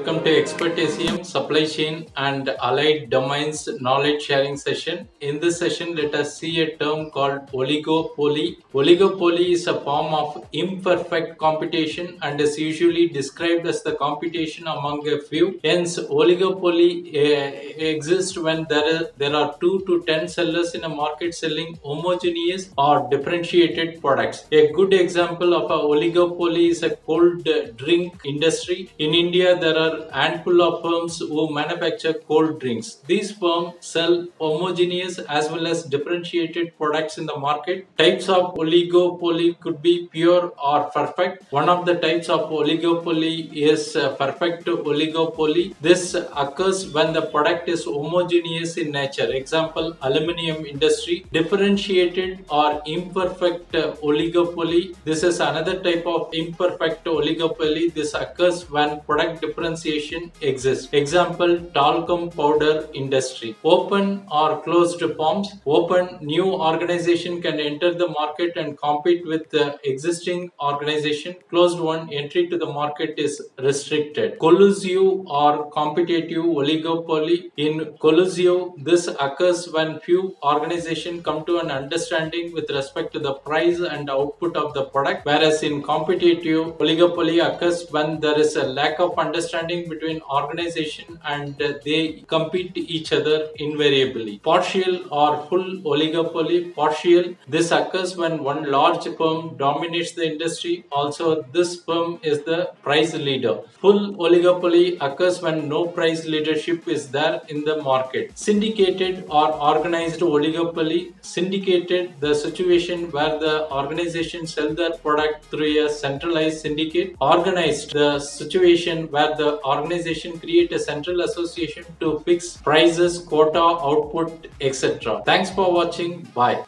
welcome to Expert ACM Supply Chain and Allied Domains Knowledge Sharing Session. In this session, let us see a term called oligopoly. Oligopoly is a form of imperfect competition and is usually described as the competition among a few. Hence, oligopoly exists when there are 2 to 10 sellers in a market selling homogeneous or differentiated products. A good example of a oligopoly is a cold drink industry. In India, there are a handful of firms who manufacture cold drinks. These firms sell homogeneous as well as differentiated products in the market. Types of oligopoly could be pure or perfect. One of the types of oligopoly is perfect oligopoly. This occurs when the product is homogeneous in nature. Example, aluminium industry. Differentiated or imperfect oligopoly. This is another type of imperfect oligopoly. This occurs when product differentiation exists. Example, talcum powder industry. Open or closed forms. Open, new organization can enter the market and compete with the existing organization. Closed one, entry to the market is restricted. Collusive or competitive oligopoly. In collusive, this occurs when few organizations come to an understanding with respect to the price and output of the product, whereas in competitive, oligopoly occurs when there is a lack of understanding between organization and they compete each other invariably. Partial or full oligopoly. Partial, this occurs when one large firm dominates the industry. Also, this firm is the price leader. Full oligopoly occurs when no price leadership is there in the market. Syndicated or organized oligopoly. Syndicated, the situation where the organization sell their product through a centralized syndicate. Organized, the situation where the organization create a central association to fix prices, quota, output, etc. Thanks for watching. Bye.